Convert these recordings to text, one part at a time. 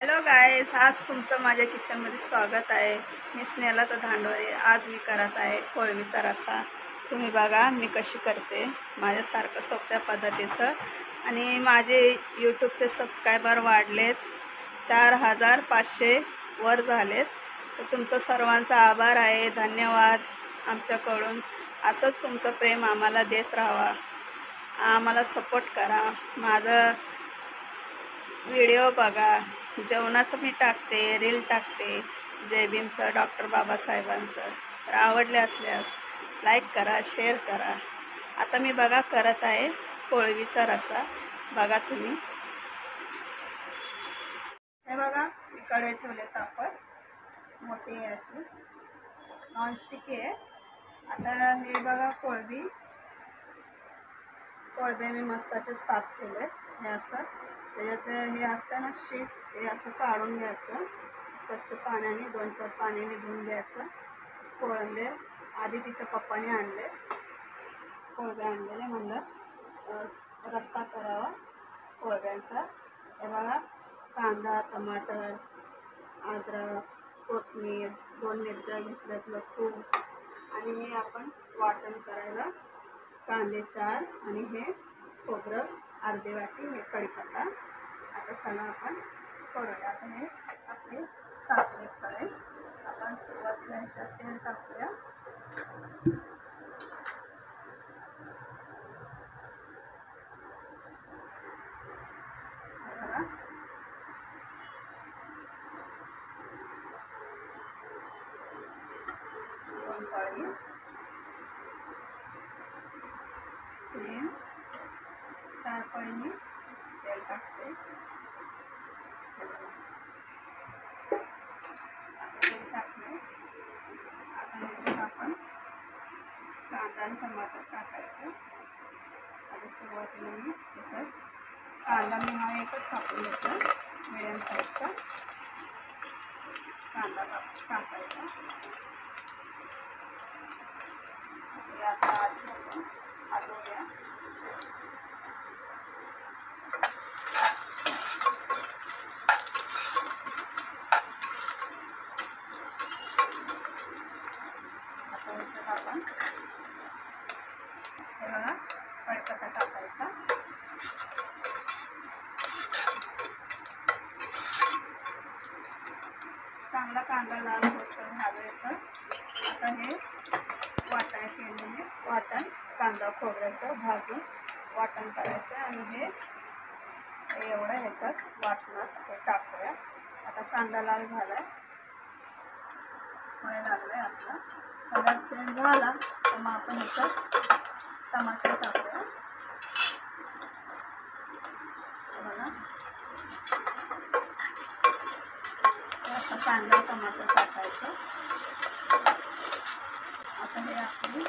Hello guys, आज तुमचं माझ्या किचनमध्ये स्वागत आहे. मी स्नेहला तर धांडवरे. आज मी करत आहे कोळंबीचा रस्सा. तुम्ही बघा मी कशी करते, माझ्यासारखं सोप्या पद्धतीचं. आणि माझे यूट्यूबचे सबस्क्रायबर वाढलेत, 4500 वर झालेत. तर तुमचं सर्वांचा आभार आहे, धन्यवाद आमच्याकडून. असंच तुमचं प्रेम आम्हाला देत राहावा, आम्हाला सपोर्ट करा. माझं व्हिडिओ बघा, जेवणाचं मी टाकते, रील टाकते, जय भीमचं, डॉक्टर बाबासाहेबांचं. तर आवडले असल्यास लाईक करा, शेअर करा. आता मी बघा करत आहे कोळंबीचा रस्सा. बघा तुम्ही. हे बघा मी कढई ठेवले तापत, मोठी आहे अशी, नॉनस्टिकी आहे. आता हे बघा कोळंबी मी मस्त असे साफ केले. हे असं त्याच्यात हे असतं ना शीट, हे असं काढून घ्यायचं स्वच्छ पाण्याने, 2-4 पाण्याने धुवून घ्यायचं. कोळंबे आधी तिच्या पप्पाने आणले, कोळंबे आणलेले, म्हणलं रस्सा करावा कोळंब्यांचा. हे बघा कांदा, टमाटर, अद्रक, कोथिंबीर, 2 मिरच्या घेतल्यात, लसूण, आणि हे आपण वाटण करायला कांदे 4 आणि हे खोबरं अर्धी वाटी, हे कढीपत्ता. आता चला आपण करूया. आता हे आपले टाकले कढई. आपण सुरुवातीला ह्याच्यात तेल टाकूया. बघा दोन पळी, 3-4 पळी मी तेल टाकते. तेल टाकले. आता ह्याच्यात आपण कांदा आणि टमाटर टाकायचं. आता सुरुवातीला मी त्याच्यात कांदा मी हा एकच कापून घेतला, मिडियम साईजचा कांदा टाकायचा. आता हलवूया. आता ह्याच्यात आपण हे बघा कढीपत्ता टाकायचा. चांगला कांदा लाल होईपर्यंत भाजायचा. आता हे वाटण केलेले वाटण, कांदा खोबऱ्याचं भाजून वाटण करायचं. आणि हे एवढं ह्याच्यात वाटणात हे टाकूया. आता कांदा लाल झालाय, फळे लागलाय, आपला कलर चेंज झाला तर मग आपण ह्याच्यात टमाटर टाकूया. बघा आता कांदा टमाटर टाकायचं. आता हे आपली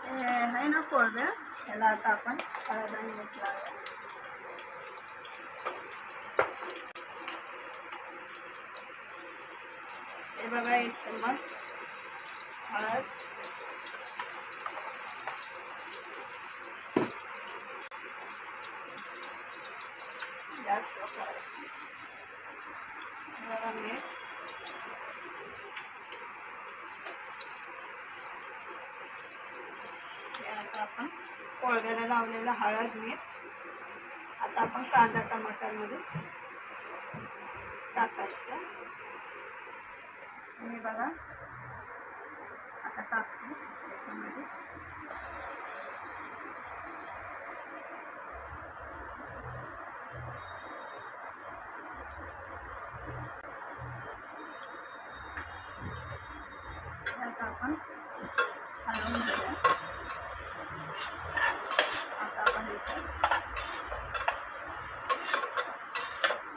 हे आहे ना कोळंबे, ह्याला आता आपण हळद आणि मीठ लावूया. हे बघा 1 चम्मच हळद, जास्त करायची. बघा मीठ, आता आपण कोळंब्याला लावलेलं हळद, मीठ. आता आपण कांदा टमाटरमध्ये टाकायचं. आणि बघा आता टाकतो त्याच्यामध्ये. आता आपण हलवून घेऊया. आता आपण इथे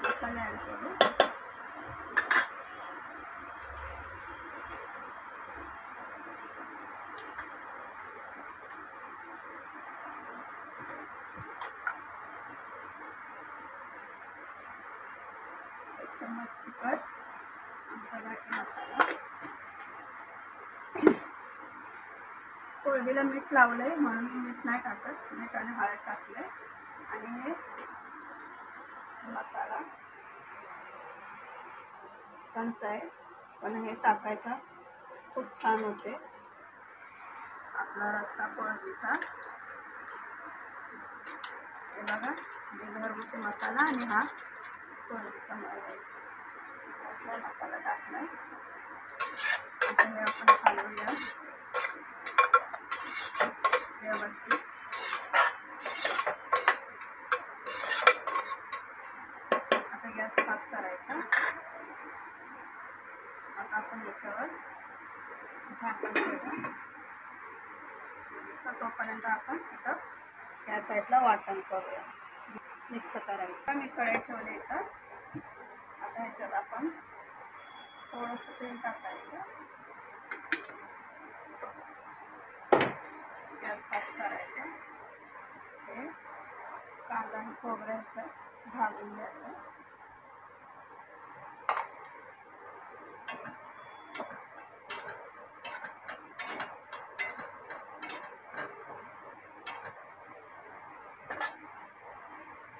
मसाले ॲड करू. चम्मच तिखट, आमचा घाटी मसाला. कोळंबीला मीठ लावलंय म्हणून मीठ नाही टाकत, मीठ आणि हळद टाकलंय. आणि हे मसाला चिकनचा आहे, पण हे टाकायचा खूप छान होते आपला रस्सा कोळंबीचा. हे बघा, घरगुती मसाला आणि हा कोळंबीचा मसाला टाकलाय. आता हे आपण हलवूया व्यवस्थित. आता गॅस फास्ट करायचा. आता आपण याच्यावर झाकण ठेवू. तोपर्यंत आपण इथं या साईडला वाटण करूया, मिक्स करायचं. मी कढई ठेवले इथं. आता ह्याच्यात आपण थोडंसं तेल टाकायचं. गॅस फास्ट करायचा. हे कांदा आणि खोबऱ्याचं भाजून घ्यायचं.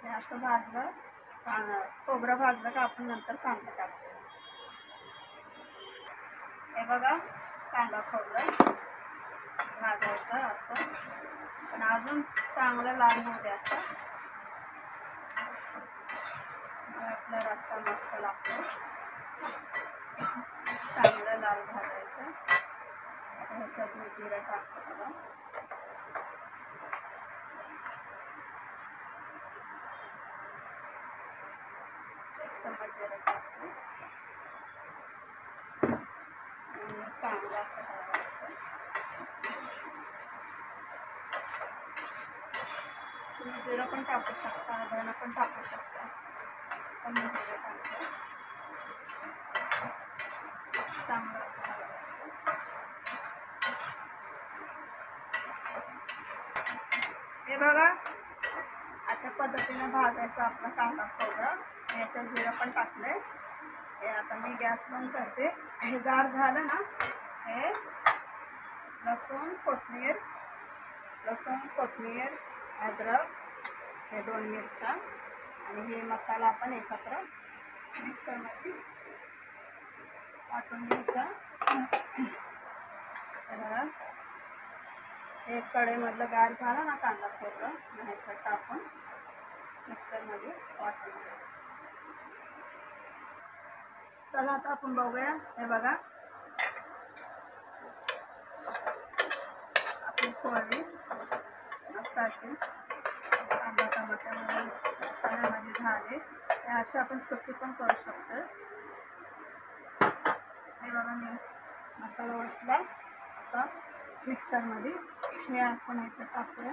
हे असं भाजलं, खोबरं भाजलं का आपण नंतर कांदा टाकतो. हे बघा, कांदा खोबरं भाजायचं असं, पण अजून चांगलं लाल होऊ द्यायचं. आपला रस्सा मस्त लागतो. चांगलं लाल भाजायचं. आता ह्याच्यात मी जिरं टाकतो बघा. चम्मच जिरं टाकतो आणि चांगलं असं भाजायचं. तुम्ही जिरं पण टाकू शकता, धणं पण टाकू शकता, पण मी जिरं टाकतो. चांगलं असं भाजायचं. हे बघा, अशा पद्धतीनं भाजायचं आपला कांदा खोबरं. याच्यात जिरं पण टाकलंय. हे आता मी गॅस बंद करते. हे गार झालं ना, हे लसूण कोथिंबीर अद्रक, हे 2 मिरच्या आणि हे मसाला आपण एकत्र मिक्सरमध्ये वाटून घ्यायचा. हे कढईमधलं गार झालं ना कांदा खोबरं, ह्याच्यात टाकून मिक्सरमध्ये वाटून घ्यायचं. चला आता आपण बघूया. हे बघा, आपली कोळंबी मस्त अशी कांदा टमाट्यामध्ये मसाल्यामध्ये झाले. हे असे आपण सुकी पण करू शकतो. हे बघा, मी मसाला वाटला. आता मिक्सरमध्ये हे आपण ह्याच्यात टाकूया.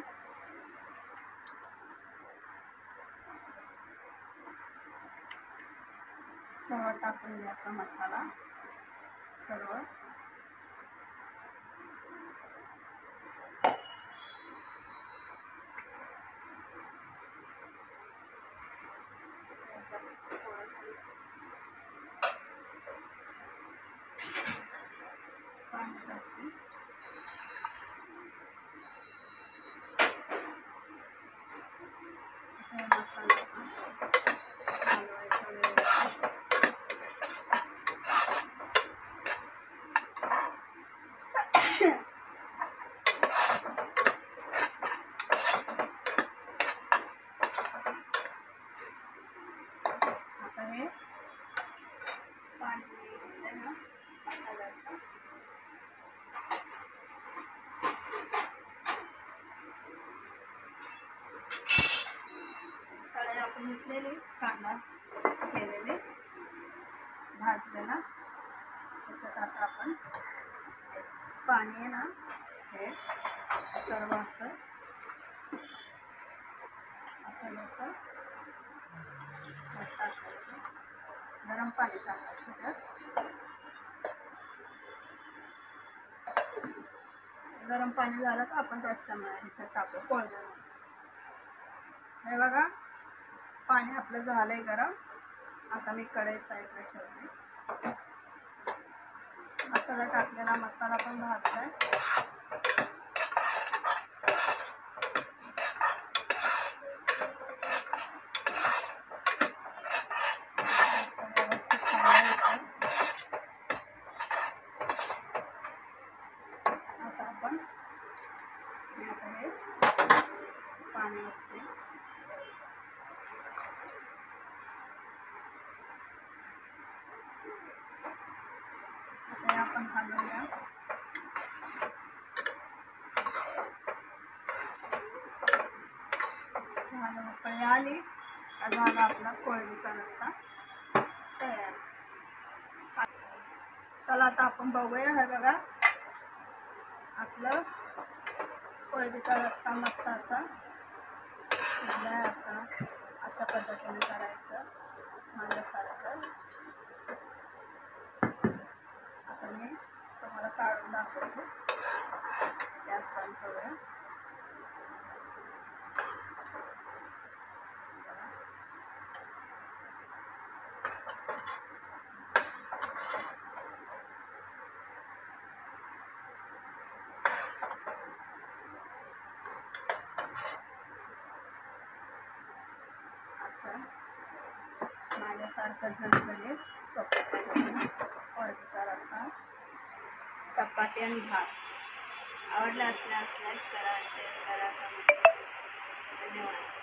सर्व टाकून घ्यायचा मसाला सर्व. पाणी टाकून मसाला हलवायचा व्यवस्थित. आता हे पाणी घेतलंय ना मसाल्याचं, कढई आपण घेतलेली कांदा केलेले भाजलेला, त्याच्यात आता आपण पाणी आहे ना, हे सर्व असं मसाल्याचं टाकायचं. गरम पाणी टाकायचं त्यात. गरम पाणी झालं का आपण रस्स्यामध्ये ह्याच्यात टाकू कोळंबीमध्ये. हे बघा, पाणी आपलं झालंय गरम. आता मी कढई साईडला ठेवते. मसाला टाकलेला मसाला पण भाजलाय. उकळी आली का झाला आपला कोळंबीचा रस्सा तयार. चला आता आपण बघूया. हे बघा आपलं कोळंबीचा रस्सा मस्त असा शिजलाय. अशा पद्धतीने करायचं माझ्यासारखं. आता मी तुम्हाला काढून दाखवते. गॅस बंद करूया. असं माझ्यासारखं झणझणीत सोप्या पद्धतीने कोळंबीचा रस्सा चपाती आणि भात आवडला असल्यास लाईक करा, शेअर करा, कमेंट करा. धन्यवाद.